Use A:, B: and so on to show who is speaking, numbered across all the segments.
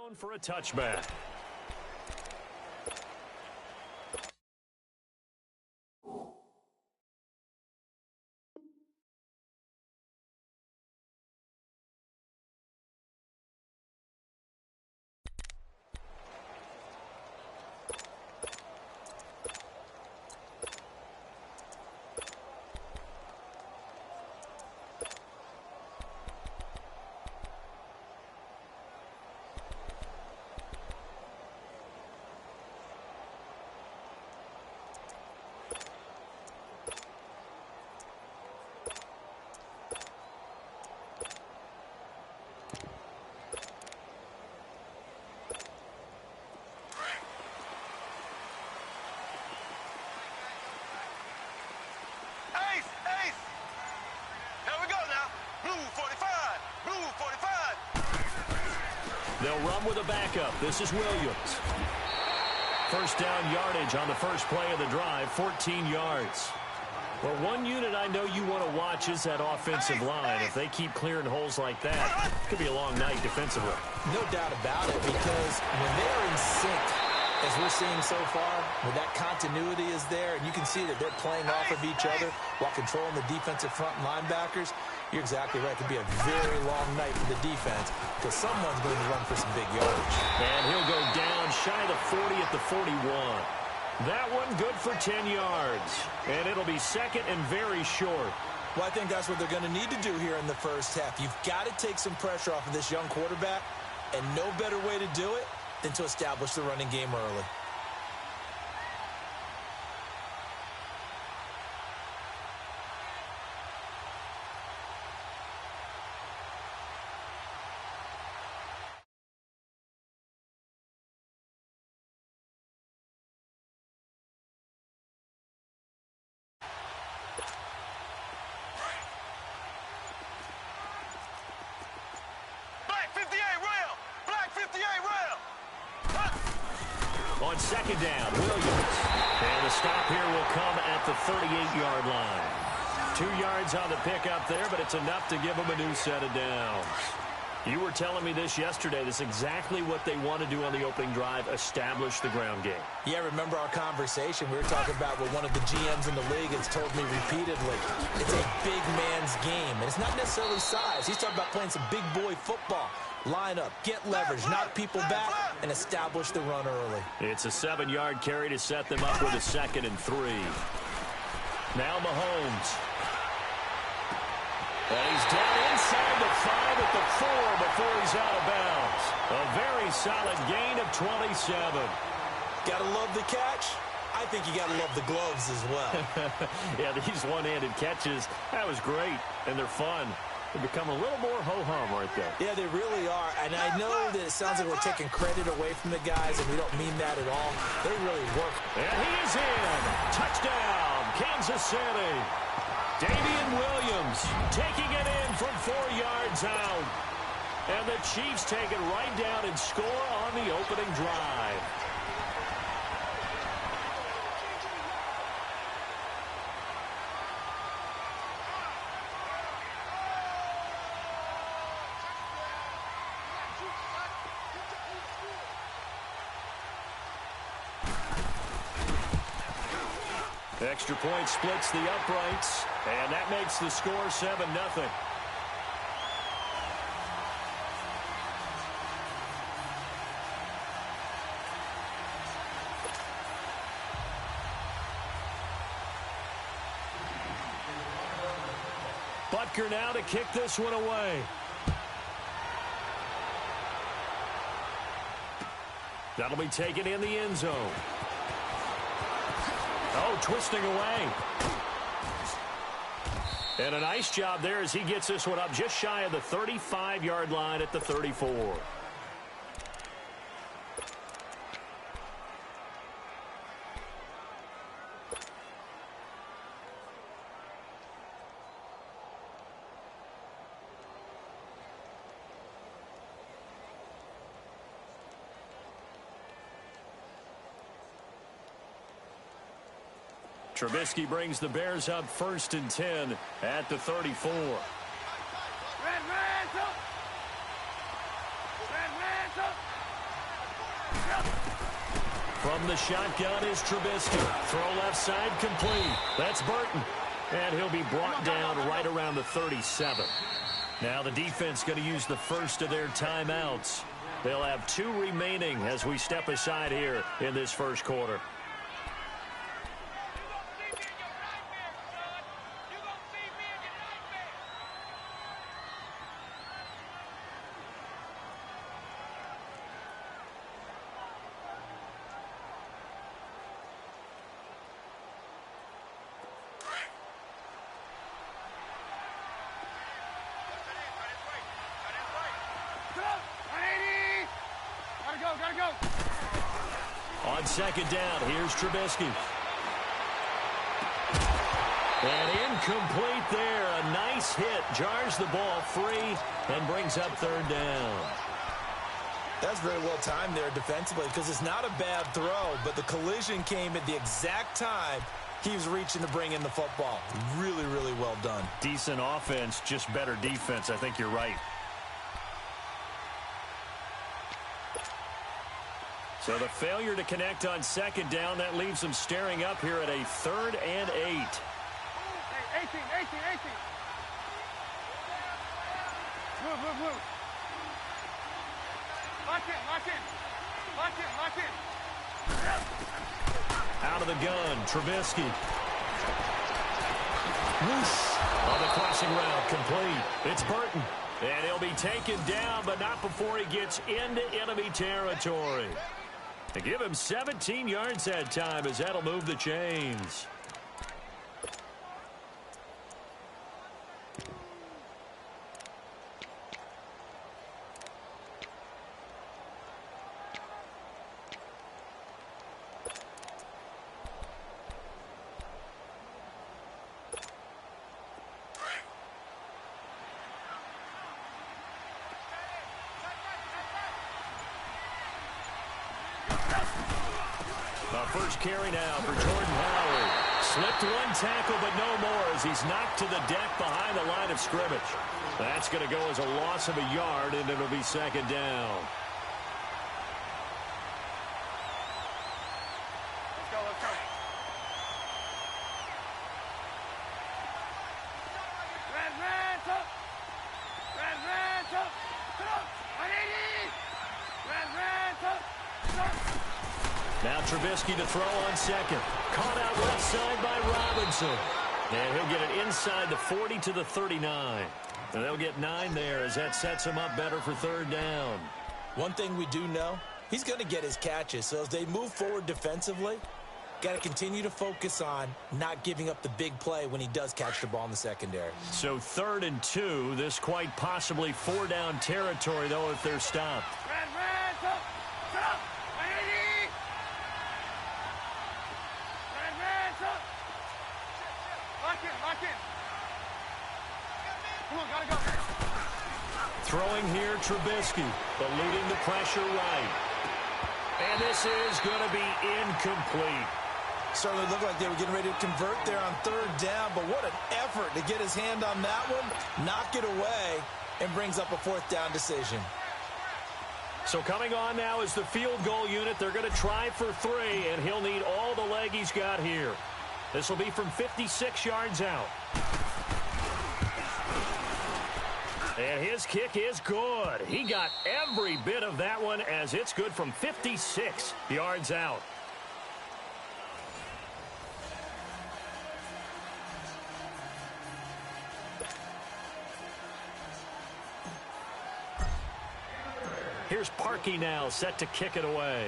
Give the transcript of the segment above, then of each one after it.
A: Thrown for a touchback. They'll run with a backup. This is Williams. First down yardage on the first play of the drive, 14 yards. Well, one unit I know you want to watch is that offensive line. If they keep clearing holes like that, it could be a long night defensively.
B: No doubt about it, because when they're in sync, as we're seeing so far, when that continuity is there, and you can see that they're playing off of each other while controlling the defensive front linebackers, you're exactly right. It could be a very long night for the defense because someone's going to run for some big yardage.
A: And he'll go down shy of the 40 at the 41. That one good for 10 yards. And it'll be second and very short.
B: Well, I think that's what they're going to need to do here in the first half. You've got to take some pressure off of this young quarterback, and no better way to do it than to establish the running game early.
A: On second down, Williams. And the stop here will come at the 38-yard line. 2 yards on the pickup there, but it's enough to give them a new set of downs. You were telling me this yesterday. This is exactly what they want to do on the opening drive, establish the ground game.
B: Yeah, remember our conversation. We were talking about what one of the GMs in the league has told me repeatedly. It's a big man's game, and it's not necessarily size. He's talking about playing some big boy football. Line up, get leverage, knock people back, and establish the run early.
A: It's a 7-yard carry to set them up with a 2nd and 3. Now Mahomes. And he's down inside the 5 at the 4 before he's out of bounds. A very solid gain of 27.
B: Gotta love the catch. I think you gotta love the gloves as well.
A: Yeah, these one-handed catches, that was great, and they're fun. They become a little more ho-hum right there.
B: Yeah, they really are. And I know that it sounds like we're taking credit away from the guys, and we don't mean that at all. They really work.
A: And he is in. Touchdown, Kansas City. Damian Williams taking it in from 4 yards out. And the Chiefs take it right down and score on the opening drive. Extra point splits the uprights, and that makes the score 7-0. Butker now to kick this one away. That'll be taken in the end zone. Oh, twisting away. And a nice job there as he gets this one up just shy of the 35-yard line at the 34. Trubisky brings the Bears up 1st and 10 at the 34. From the shotgun is Trubisky. Throw left side complete. That's Burton. And he'll be brought down right around the 37. Now the defense going to use the first of their timeouts. They'll have 2 remaining as we step aside here in this first quarter. On second down, here's Trubisky. And incomplete there. A nice hit. Jars the ball free and brings up third down.
B: That's very well timed there defensively because it's not a bad throw, but the collision came at the exact time he was reaching to bring in the football. Really, really well done.
A: Decent offense, just better defense. I think you're right. So the failure to connect on second down, that leaves them staring up here at a 3rd and 8.
C: 18. Move. Lock in.
A: Out of the gun, Trubisky. Whoosh. On the crossing route, complete. It's Burton. And he'll be taken down, but not before he gets into enemy territory. They give him 17 yards that time as that'll move the chains. First carry now for Jordan Howard. Slipped one tackle, but no more as he's knocked to the deck behind the line of scrimmage. That's going to go as a loss of a yard, and it'll be second down.
C: Let's go.
A: Now Trubisky to throw on second. Caught out left side by Robinson. And he'll get it inside the 40 to the 39. And they'll get 9 there as that sets him up better for third down.
B: One thing we do know, he's going to get his catches. So as they move forward defensively, got to continue to focus on not giving up the big play when he does catch the ball in the secondary.
A: So 3rd and 2, this quite possibly 4-down territory, though, if they're stopped.
C: Lock in. Come on, gotta go.
A: Throwing here, Trubisky, eluding the pressure right. And this is going to be incomplete.
B: Certainly looked like they were getting ready to convert there on 3rd down, but what an effort to get his hand on that one, knock it away, and brings up a 4th down decision.
A: So coming on now is the field goal unit. They're going to try for 3, and he'll need all the leg he's got here. This will be from 56 yards out. And his kick is good. He got every bit of that one as it's good from 56 yards out. Here's Parkey now set to kick it away.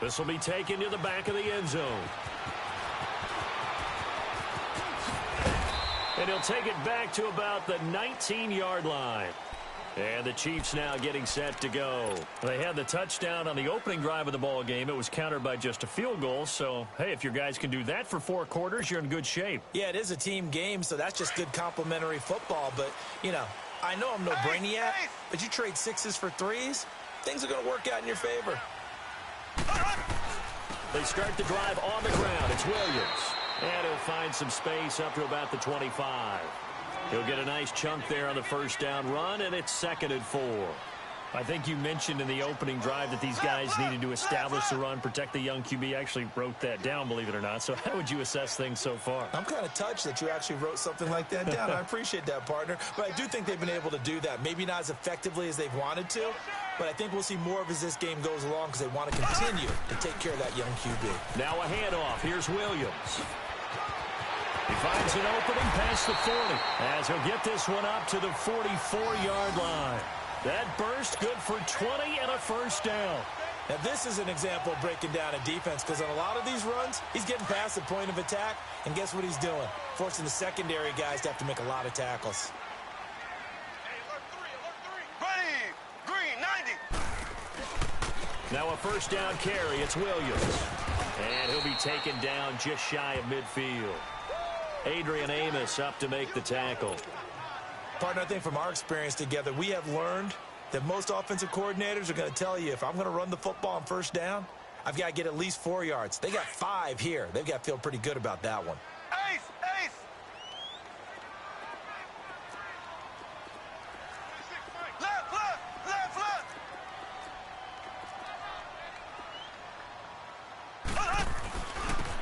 A: This will be taken to the back of the end zone. And he'll take it back to about the 19-yard line. And the Chiefs now getting set to go. They had the touchdown on the opening drive of the ball game. It was countered by just a field goal. So, hey, if your guys can do that for 4 quarters, you're in good shape.
B: Yeah, it is a team game, so that's just good complementary football. But, you know, I know I'm no brainiac, but you trade 6s for 3s, things are going to work out in your favor.
A: They start the drive on the ground. It's Williams. And he'll find some space up to about the 25. He'll get a nice chunk there on the first down run, and it's 2nd and 4. I think you mentioned in the opening drive that these guys needed to establish the run, protect the young QB. I actually wrote that down, believe it or not. So how would you assess things so far?
B: I'm kind of touched that you actually wrote something like that down. I appreciate that, partner. But I do think they've been able to do that. Maybe not as effectively as they've wanted to, but I think we'll see more of as this game goes along because they want to continue to take care of that young QB.
A: Now a handoff. Here's Williams. He finds an opening past the 40 as he'll get this one up to the 44-yard line. That burst good for 20 and a first down.
B: Now, this is an example of breaking down a defense because on a lot of these runs, he's getting past the point of attack, and guess what he's doing? Forcing the secondary guys to have to make a lot of tackles.
C: Hey, alert three. Ready, green, 90.
A: Now a first down carry. It's Williams. And he'll be taken down just shy of midfield. Adrian Amos up to make the tackle.
B: Partner, I think from our experience together, we have learned that most offensive coordinators are going to tell you if I'm going to run the football on first down, I've got to get at least 4 yards. They got 5 here. They've got to feel pretty good about that one.
C: Ace, ace. 26, left, left, left.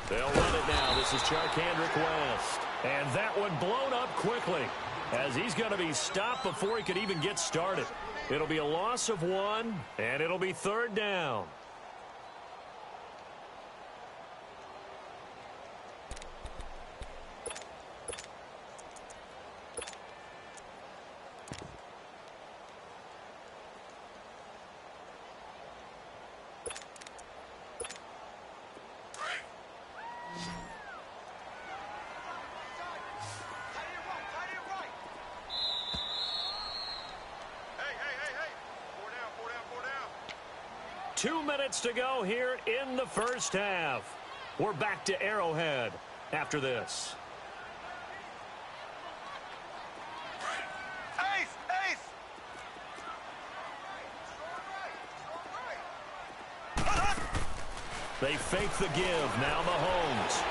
A: They'll run it now. This is Charkandrick West. And that one blown up quickly as he's going to be stopped before he could even get started. It'll be a loss of 1, and it'll be third down.
C: Four down.
A: 2 minutes to go here in the first half. We're back to Arrowhead after this.
C: Ace, ace.
A: They fake the give. Now Mahomes.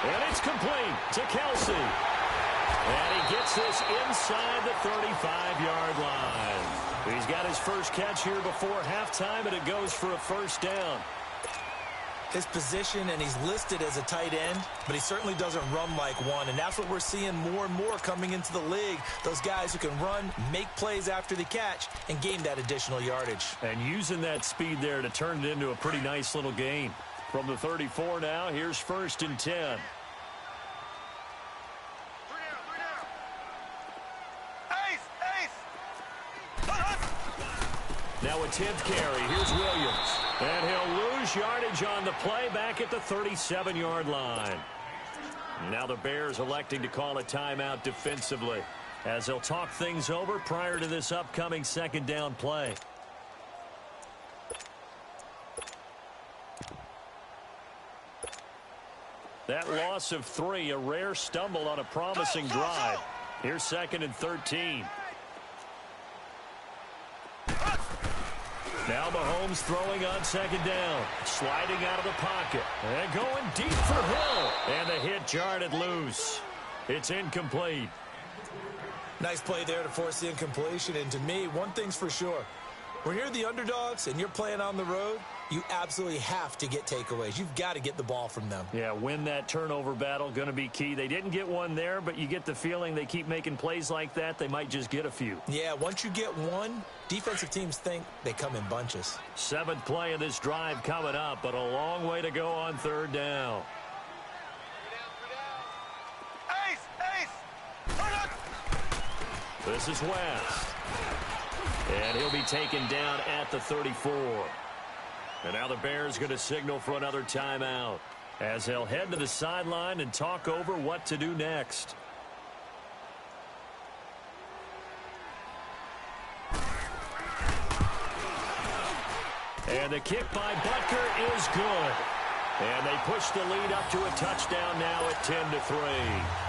A: And it's complete to Kelsey. And he gets this inside the 35-yard line. He's got his first catch here before halftime, and it goes for a first down.
B: His position, and he's listed as a tight end, but he certainly doesn't run like one, and that's what we're seeing more and more coming into the league. Those guys who can run, make plays after the catch, and gain that additional yardage.
A: And using that speed there to turn it into a pretty nice little gain. From the 34 now, here's first and 10. Now a 10th carry. Here's Williams. And he'll lose yardage on the play back at the 37-yard line. Now the Bears electing to call a timeout defensively as they'll talk things over prior to this upcoming second down play. That loss of 3, a rare stumble on a promising drive. Here's second and 13. Now Mahomes throwing on second down. Sliding out of the pocket. And going deep for Hill. And the hit jarred loose. It's incomplete.
B: Nice play there to force the incompletion. And to me, one thing's for sure. When you're the underdogs and you're playing on the road, you absolutely have to get takeaways. You've got to get the ball from them.
A: Yeah, win that turnover battle, going to be key. They didn't get one there, but you get the feeling they keep making plays like that, they might just get a few.
B: Yeah, once you get one, defensive teams think they come in bunches.
A: 7th play of this drive coming up, but a long way to go on third down. This is West. And he'll be taken down at the 34. And now the Bears going to signal for another timeout as they'll head to the sideline and talk over what to do next. And the kick by Butker is good. And they push the lead up to a touchdown now at 10-3.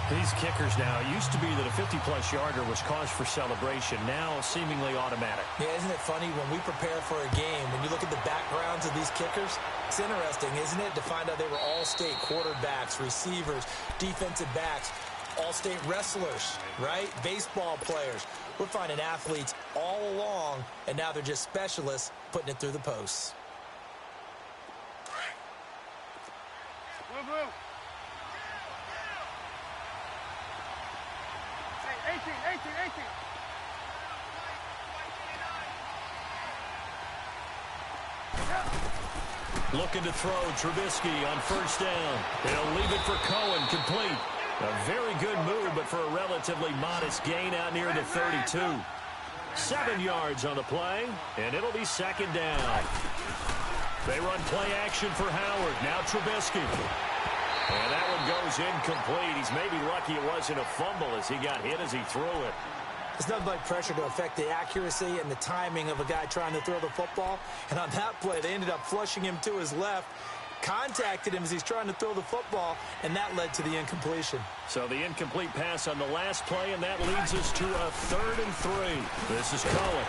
A: These kickers now, it used to be that a 50-plus yarder was cause for celebration. Now seemingly automatic.
B: Yeah, isn't it funny when we prepare for a game, when you look at the backgrounds of these kickers, it's interesting, isn't it, to find out they were all-state quarterbacks, receivers, defensive backs. all-state wrestlers, right? Baseball players. We're finding athletes all along, and now they're just specialists putting it through the posts.
C: Blue, blue. Hey, 18.
A: Looking to throw Trubisky on first down. He'll leave it for Cohen, complete. A very good move, but for a relatively modest gain out near the 32. 7 yards on the play, and it'll be second down. They run play action for Howard. Now Trubisky. And that one goes incomplete. He's maybe lucky it wasn't a fumble as he got hit as he threw it.
B: It's nothing like pressure to affect the accuracy and the timing of a guy trying to throw the football. And on that play, they ended up flushing him to his left, contacted him as he's trying to throw the football, and that led to the incompletion. So the incomplete pass on the last play, and that leads us to a 3rd and 3. This is Cohen.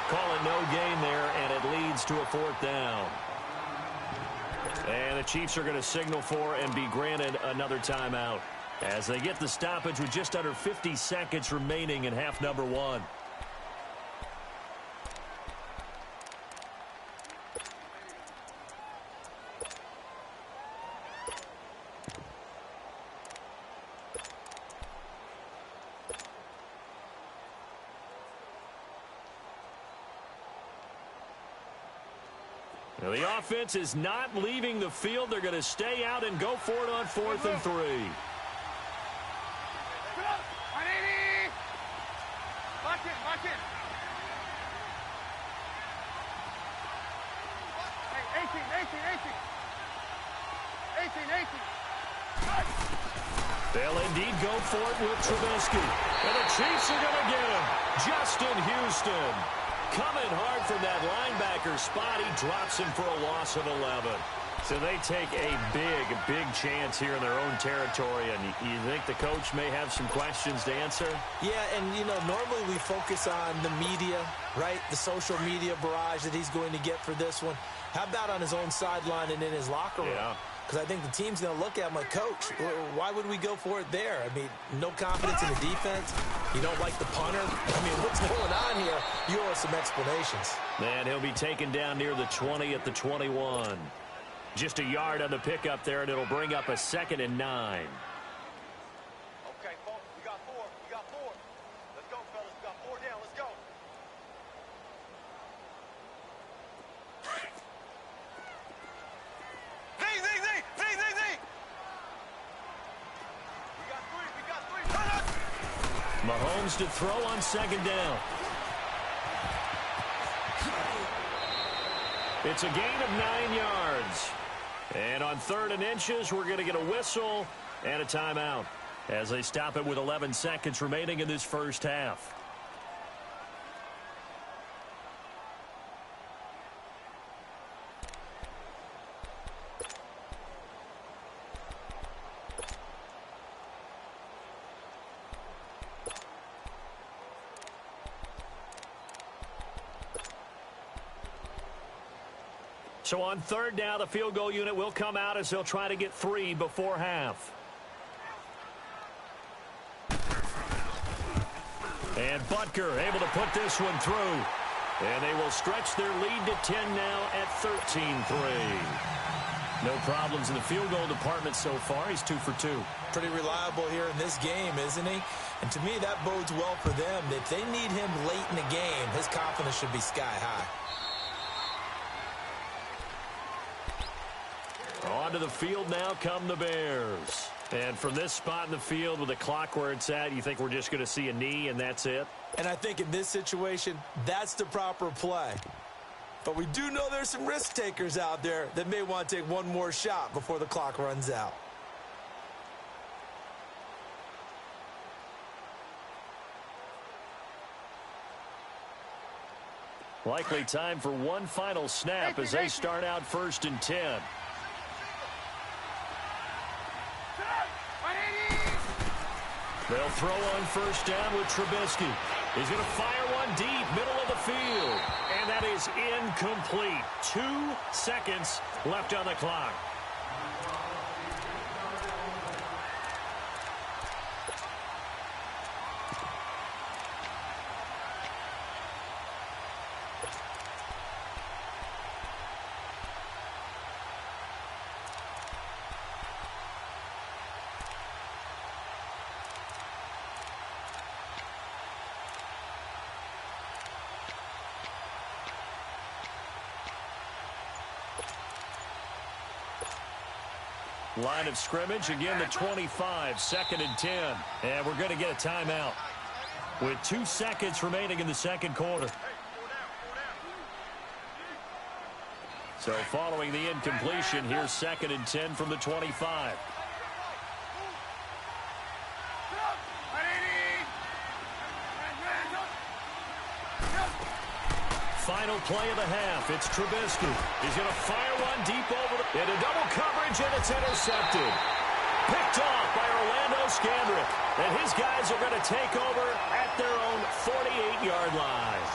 B: Call it no gain there, and it leads to a 4th down. And the Chiefs are going to signal for and be granted another timeout as they get the stoppage with just under 50 seconds remaining in half number 1. Now, the offense is not leaving the field. They're going to stay out and go for it on 4th and 3.
C: Lock in. Hey, 18.
A: They'll indeed go for it with Trubisky. And the Chiefs are going to get him. Justin Houston. Coming hard from that linebacker spot. He drops him for a loss of 11. So they take a big chance here in their own territory. And you think the coach may have some questions to answer? Yeah, and, normally we focus on the media, right? The social media barrage that he's going to get for this one. How about on his own sideline and in his locker room? Yeah. Because I think the team's going to look at him like, Coach, why would we go for it there? I mean, no confidence in the defense. You don't like the punter. I mean, what's going on here? You owe us some explanations. And he'll be taken down near the 20 at the 21. Just a yard on the pickup there, and it'll bring up a 2nd and 9.
C: Okay, folks, we got 4. Let's go, fellas. We got 4 down. Let's go. Z. We got 3.
A: Mahomes to throw on 2nd down. It's a gain of 9 yards. And on 3rd and inches, we're going to get a whistle and a timeout as they stop it with 11 seconds remaining in this first half. So on 3rd down, the field goal unit will come out as they'll try to get 3 before half. And Butker able to put this one through. And they will stretch their lead to 10 now at 13-3. No problems in the field goal department so far. He's 2 for 2. Pretty reliable here in this game, isn't he? And to me, that bodes well for them. If they need him late in the game, his confidence should be sky high. Onto the field now come the Bears. And from this spot in the field with the clock where it's at, you think we're just going to see a knee and that's it? And I think in this situation, that's the proper play. But we do know there's some risk takers out there that may want to take one more shot before the clock runs out. Likely time for one final snap as they start out 1st and 10. They'll throw on 1st down with Trubisky. He's going to fire one deep, middle of the field. And that is incomplete. 2 seconds left on the clock. Line of scrimmage, again the 25, 2nd and 10. And we're going to get a timeout with 2 seconds remaining in the second quarter. So following the incompletion, here's 2nd and 10 from the 25. Final play of the half. It's Trubisky. He's going to fire one deep over into double coverage, and it's intercepted. Picked off by Orlando Scandrick. And his guys are going to take over at their own 48-yard line.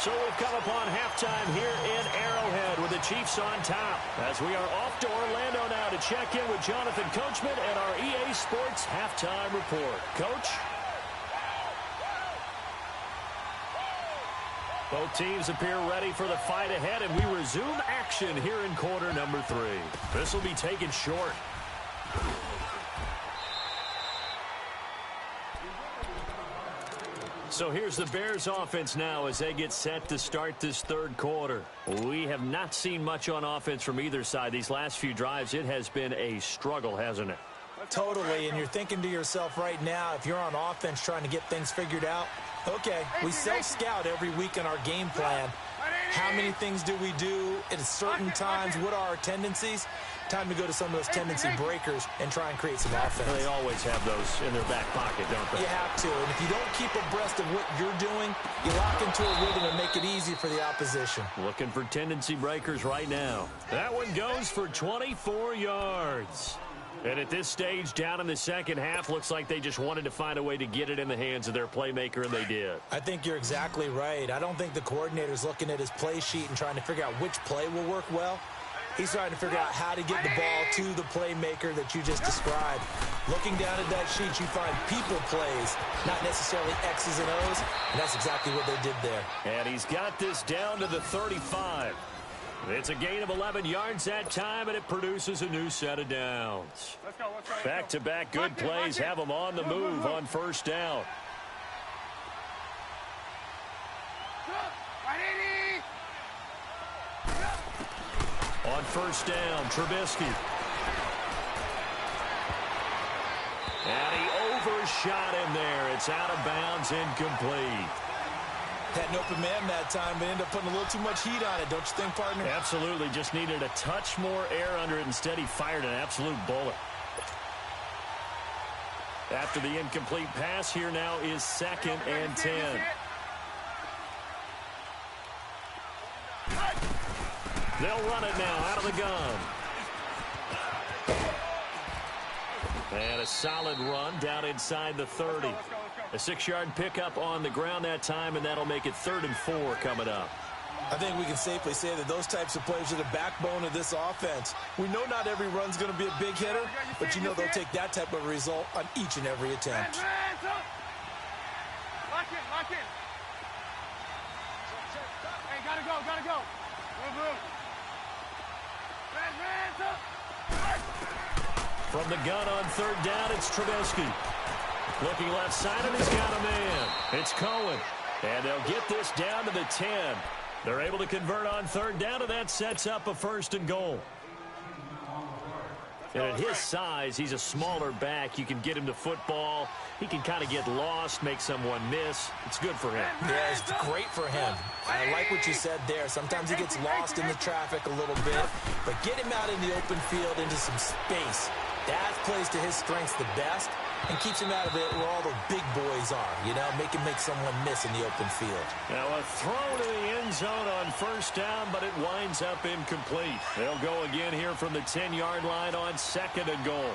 A: So we've come upon halftime here in Arrowhead with the Chiefs on top. As we are off to Orlando now to check in with Jonathan Coachman and our EA Sports Halftime Report. Coach? Both teams appear ready for the fight ahead, and we resume action here in quarter number 3. This will be taken short. So here's the Bears offense now as they get set to start this third quarter. We have not seen much on offense from either side. These last few drives, it has been a struggle, hasn't it?
B: Totally, and you're thinking to yourself right now, if you're on offense trying to get things figured out, okay, we self-scout every week in our game plan. How many things do we do at certain times? What are our tendencies? Time to go to some of those tendency breakers and try and create some offense.
A: They always have those in their back pocket, don't they?
B: You have to, and if you don't keep abreast of what you're doing, you lock into a rhythm and make it easy for the opposition.
A: Looking for tendency breakers right now. That one goes for 24 yards. And at this stage, down in the second half, looks like they just wanted to find a way to get it in the hands of their playmaker, and they did.
B: I think you're exactly right. I don't think the coordinator's looking at his play sheet and trying to figure out which play will work well. He's trying to figure out how to get the ball to the playmaker that you just described. Looking down at that sheet, you find people plays, not necessarily X's and O's, and that's exactly what they did there.
A: And he's got this down to the 35. It's a gain of 11 yards that time, and it produces a new set of downs. Back-to-back good plays have them on the move on first down. On first down, Trubisky. And he overshot him there. It's out of bounds, incomplete.
B: Had an open man that time, but ended up putting a little too much heat on it, don't you think, partner?
A: Absolutely. Just needed a touch more air under it. Instead, he fired an absolute bullet. After the incomplete pass, here now is 2nd and 10. They'll run it now out of the gun. And a solid run down inside the 30. A 6-yard pickup on the ground that time, and that'll make it 3rd and 4 coming up.
B: I think we can safely say that those types of plays are the backbone of this offense. We know not every run's going to be a big hitter, but you know they'll take that type of result on each and every attempt.
C: Lock in. Hey, gotta go. Move.
A: From the gun on 3rd down, it's Trubisky. Looking left side, and he's got a man. It's Cohen. And they'll get this down to the 10. They're able to convert on 3rd down, and that sets up a 1st and goal. And at his size, he's a smaller back. You can get him to football. He can kind of get lost, make someone miss. It's good for him.
B: Yeah, it's great for him. I like what you said there. Sometimes he gets lost in the traffic a little bit, but get him out in the open field into some space. That plays to his strengths the best and keeps him out of it where all the big boys are, you know, make someone miss in the open field.
A: Now a throw to the end zone on 1st down, but it winds up incomplete. They'll go again here from the 10-yard line on 2nd and goal.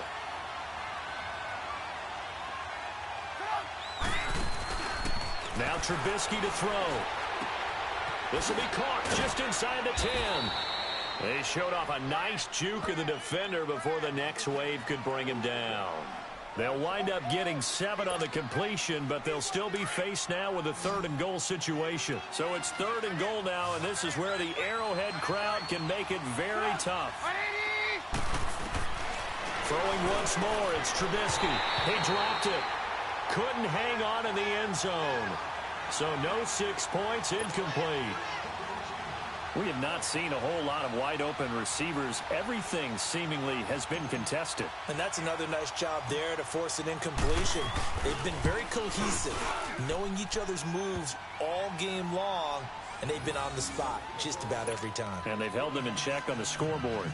A: Now Trubisky to throw. This will be caught just inside the 10. They showed off a nice juke of the defender before the next wave could bring him down. They'll wind up getting 7 on the completion, but they'll still be faced now with a 3rd and goal situation. So it's 3rd and goal now, and this is where the Arrowhead crowd can make it very tough. Throwing once more, it's Trubisky. He dropped it. Couldn't hang on in the end zone. So no 6 points, incomplete. We have not seen a whole lot of wide-open receivers. Everything seemingly has been contested.
B: And that's another nice job there to force an incompletion. They've been very cohesive, knowing each other's moves all game long, and they've been on the spot just about every time.
A: And they've held them in check on the scoreboard.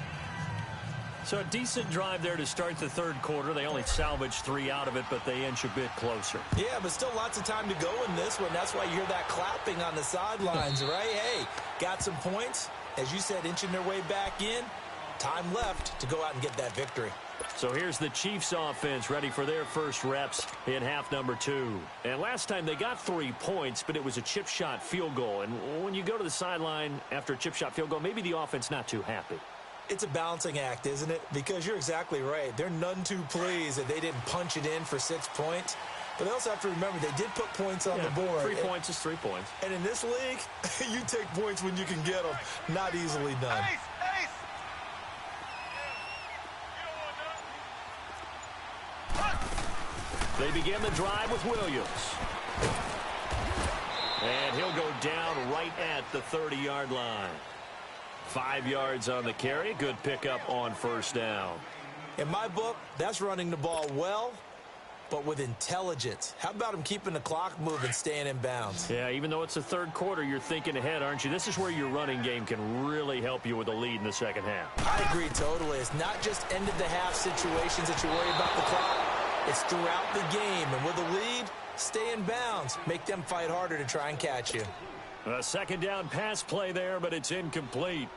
A: So a decent drive there to start the third quarter. They only salvaged 3 out of it, but they inch a bit closer.
B: Yeah, but still lots of time to go in this one. That's why you hear that clapping on the sidelines, right? Hey, got some points. As you said, inching their way back in. Time left to go out and get that victory.
A: So here's the Chiefs offense ready for their first reps in half number 2. And last time they got 3 points, but it was a chip shot field goal. And when you go to the sideline after a chip shot field goal, maybe the offense not too happy.
B: It's a balancing act, isn't it? Because you're exactly right. They're none too pleased that they didn't punch it in for 6 points. But they also have to remember they did put points on the board.
A: 3 points is 3 points.
B: And in this league, you take points when you can get them. Not easily done.
C: Ace! Ace!
A: They begin the drive with Williams. And he'll go down right at the 30-yard line. 5 yards on the carry. Good pickup on first down.
B: In my book, that's running the ball well, but with intelligence. How about him keeping the clock moving, staying in bounds?
A: Yeah, even though it's the third quarter, you're thinking ahead, aren't you? This is where your running game can really help you with a lead in the second half.
B: I agree totally. It's not just end-of-the-half situations that you worry about the clock. It's throughout the game. And with a lead, stay in bounds. Make them fight harder to try and catch you.
A: A second down pass play there, but it's incomplete.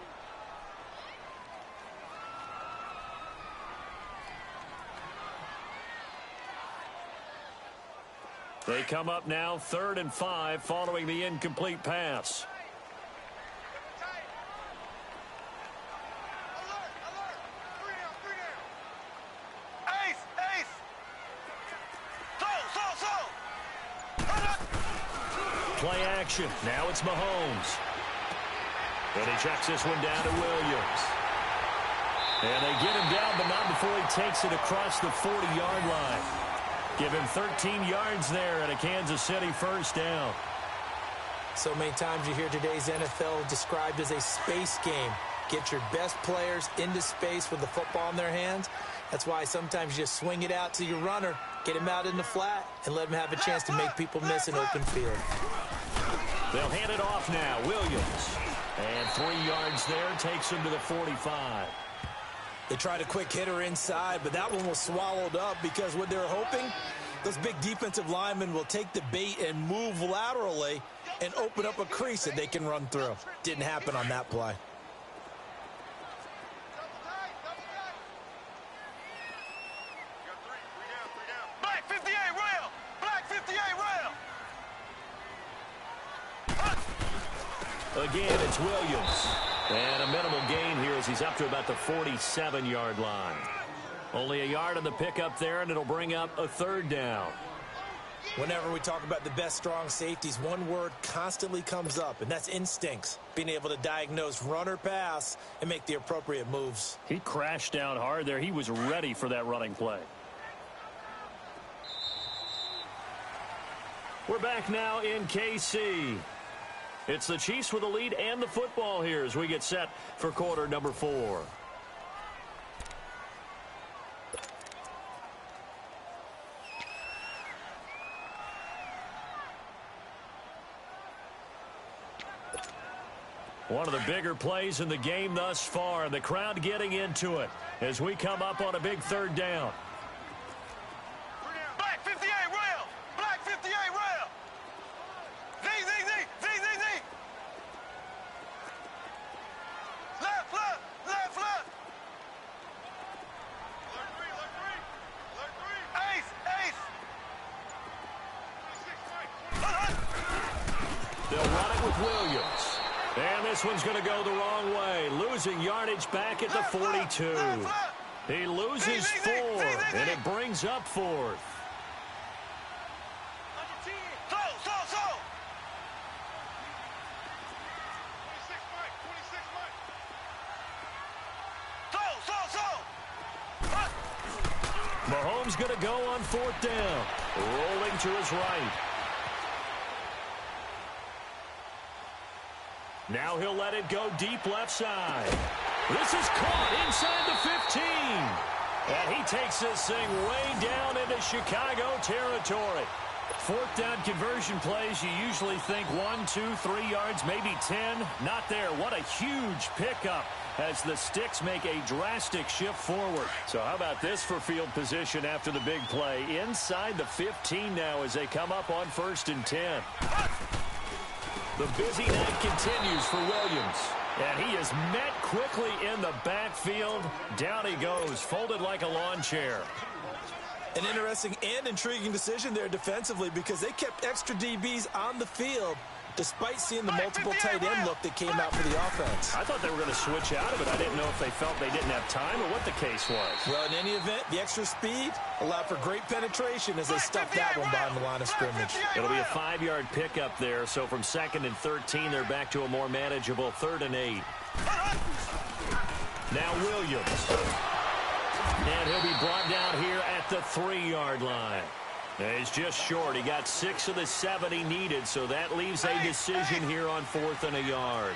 A: They come up now 3rd and 5 following the incomplete pass.
C: Alert! Alert! 3 down! 3 down! Ace! Ace! So!
A: Play action. Now it's Mahomes. And he checks this one down to Williams. And they get him down, but not before he takes it across the 40-yard line. Give him 13 yards there and a Kansas City first down.
B: So many times you hear today's NFL described as a space game. Get your best players into space with the football in their hands. That's why sometimes you just swing it out to your runner, get him out in the flat, and let him have a chance to make people miss an open field.
A: They'll hand it off now. Williams. And 3 yards there takes him to the 45.
B: They tried a quick hitter inside, but that one was swallowed up because what they're hoping, those big defensive linemen will take the bait and move laterally and open up a crease that they can run through. Didn't happen on that play.
C: Black 58 rail! Black 58 rail!
A: Again, it's Williams. And a minimal gain here as he's up to about the 47-yard line. Only a yard on the pickup there, and it'll bring up a 3rd down.
B: Whenever we talk about the best strong safeties, one word constantly comes up, and that's instincts. Being able to diagnose run or pass and make the appropriate moves.
A: He crashed down hard there. He was ready for that running play. We're back now in KC. It's the Chiefs with the lead and the football here as we get set for quarter number 4. One of the bigger plays in the game thus far, and the crowd getting into it as we come up on a big 3rd down.
C: Black 58 rail! Black 58 rail! Z, Z, Z, Z, Z, Z! Left, left, left, left! Alert 3, alert 3! Alert 3! Ace, ace! 26,
A: They'll run it with Williams. And this one's going to go the wrong way. Losing yardage back at the 42. He loses 4, and it brings up 4th.
C: So, so, so! 26, Mike, 26, Mike! So, so, so!
A: Mahomes going to go on 4th down. Rolling to his right. Now he'll let it go deep left side. This is caught inside the 15. And he takes this thing way down into Chicago territory. Fourth down conversion plays, you usually think 1, 2, 3 yards, maybe 10. Not there. What a huge pickup as the Sticks make a drastic shift forward. So how about this for field position after the big play? Inside the 15 now as they come up on 1st and 10. The busy night continues for Williams. And he is met quickly in the backfield. Down he goes, folded like a lawn chair.
B: An interesting and intriguing decision there defensively because they kept extra DBs on the field despite seeing the multiple tight end look that came out for the offense.
A: I thought they were going to switch out of it. I didn't know if they felt they didn't have time or what the case was.
B: Well, in any event, the extra speed allowed for great penetration as they stuffed that one behind the line of scrimmage.
A: It'll be a 5-yard pickup there, so from 2nd and 13, they're back to a more manageable 3rd and 8. Now Williams. And he'll be brought down here at the 3-yard line. He's just short. He got 6 of the 7 he needed, so that leaves a decision here on 4th and a yard.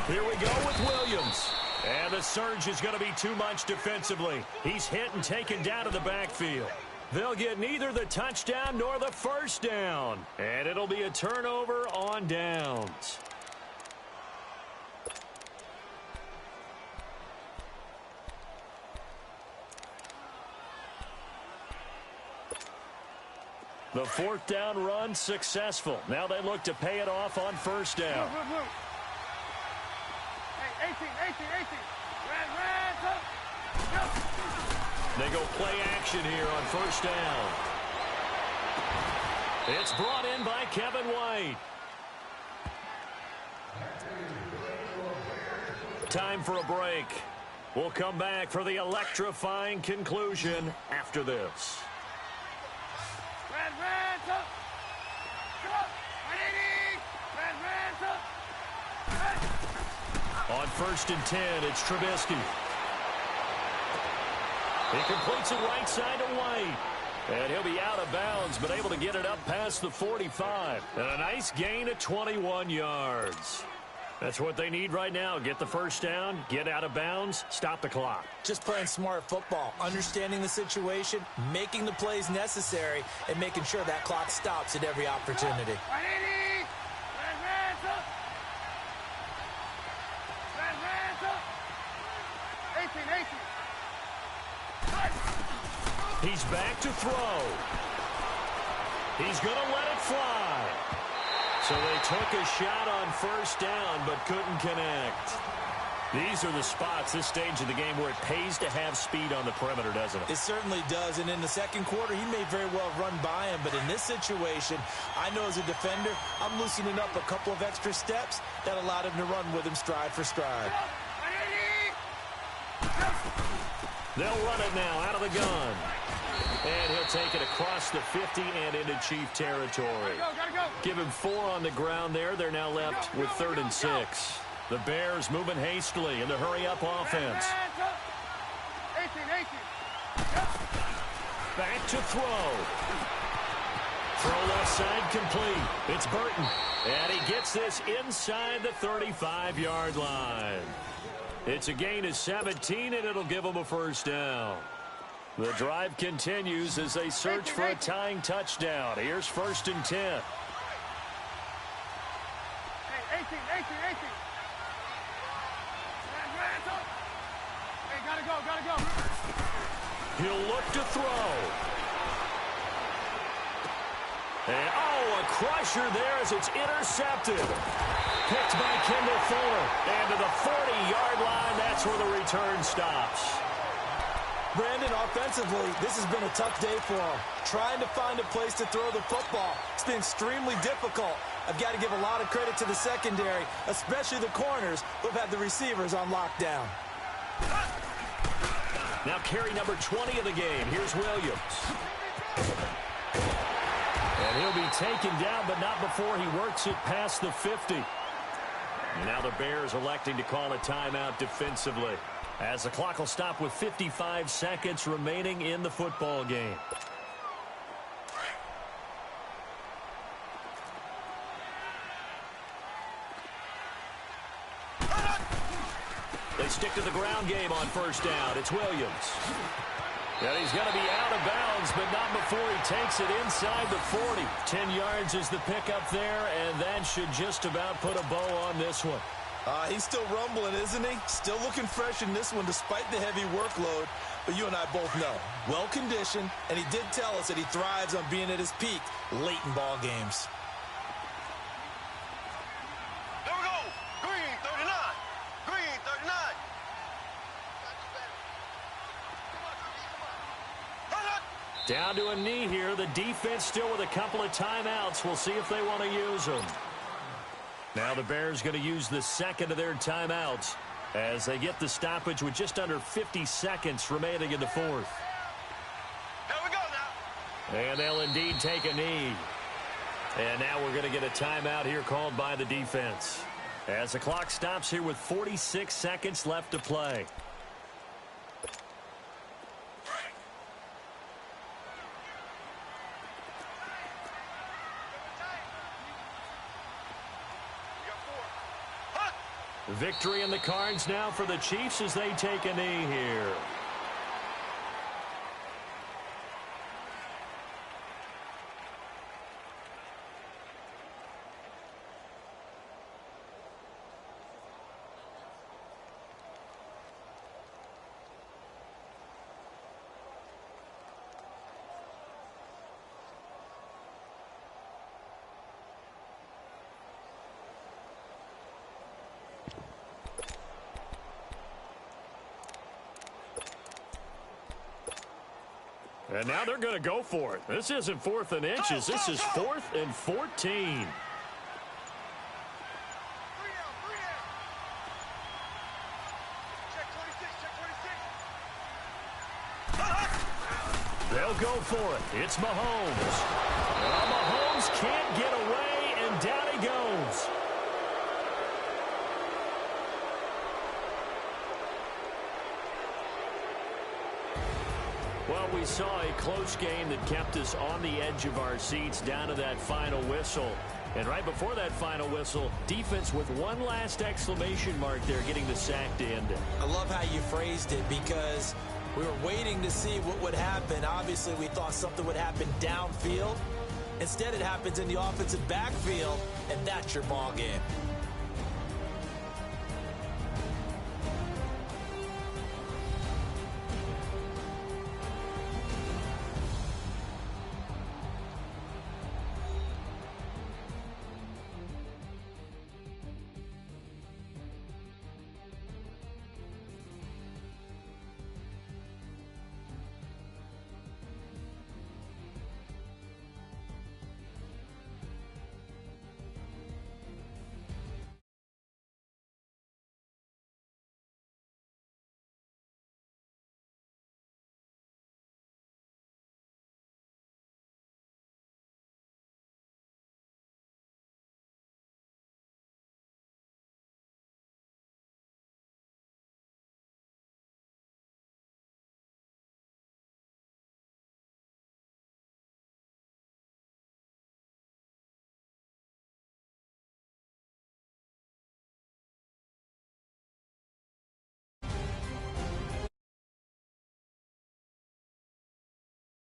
A: Here we go with Williams. And the surge is going to be too much defensively. He's hit and taken down to the backfield. They'll get neither the touchdown nor the first down. And it'll be a turnover on downs. The 4th down run successful. Now they look to pay it off on 1st down.
C: Hey, 18.
A: They go play action here on 1st down. It's brought in by Kevin White. Time for a break. We'll come back for the electrifying conclusion after this. On 1st and 10, it's Trubisky. He completes it right side to White. And he'll be out of bounds, but able to get it up past the 45. And a nice gain of 21 yards. That's what they need right now. Get the first down, get out of bounds, stop the clock.
B: Just playing smart football, understanding the situation, making the plays necessary, and making sure that clock stops at every opportunity.
A: He's back to throw. He's going to let it fly. So they took a shot on 1st down, but couldn't connect. These are the spots, this stage of the game, where it pays to have speed on the perimeter, doesn't it?
B: It certainly does, and in the second quarter, he may very well run by him, but in this situation, I know as a defender, I'm loosening up a couple of extra steps that allowed him to run with him stride for stride.
A: They'll run it now out of the gun. And he'll take it across the 50 and into Chief territory. Give him 4 on the ground there. They're now left with 3rd and 6. The Bears moving hastily in the hurry-up offense. Back to throw. Throw left side complete. It's Burton. And he gets this inside the 35-yard line. It's a gain of 17, and it'll give them a first down. The drive continues as they search for a tying touchdown. Here's 1st and 10.
C: Hey, 18. Hey, gotta go.
A: He'll look to throw. And, a crusher there as it's intercepted. Picked by Kendall Fuller. And to the 40-yard line, that's where the return stops.
B: Brandon, offensively, this has been a tough day for him. Trying to find a place to throw the football. It's been extremely difficult. I've got to give a lot of credit to the secondary, especially the corners who have had the receivers on lockdown.
A: Now carry number 20 of the game. Here's Williams. And he'll be taken down, but not before he works it past the 50. Now the Bears electing to call a timeout defensively. as the clock will stop with 55 seconds remaining in the football game. They stick to the ground game on first down. It's Williams. And he's going to be out of bounds, but not before he takes it inside the 40. 10 yards is the pickup there, and that should just about put a bow on this one.
B: He's still rumbling, isn't he? Still looking fresh in this one despite the heavy workload. But you and I both know, well-conditioned, and he did tell us that he thrives on being at his peak late in ball games.
C: There we go. Green, 39. Green, 39.
A: Down to a knee here. The defense still with a couple of timeouts. We'll see if they want to use them. Now the Bears going to use the second of their timeouts as they get the stoppage with just under 50 seconds remaining in the fourth.
C: Here we go now.
A: And they'll indeed take a knee. And now we're going to get a timeout here called by the defense as the clock stops here with 46 seconds left to play. Victory in the cards now for the Chiefs as they take a knee here. And now they're going to go for it. This isn't 4th and inches. This is 4th and 14.
C: 3 out, 3 out. Check 26, check 26.
A: They'll go for it. It's Mahomes. Well, Mahomes can't get away, and down he goes. Well, we saw a close game that kept us on the edge of our seats down to that final whistle. And right before that final whistle, defense with one last exclamation mark there getting the sack to end it.
B: I love how you phrased it because we were waiting to see what would happen. Obviously, we thought something would happen downfield. Instead, it happens in the offensive backfield, and that's your ball game.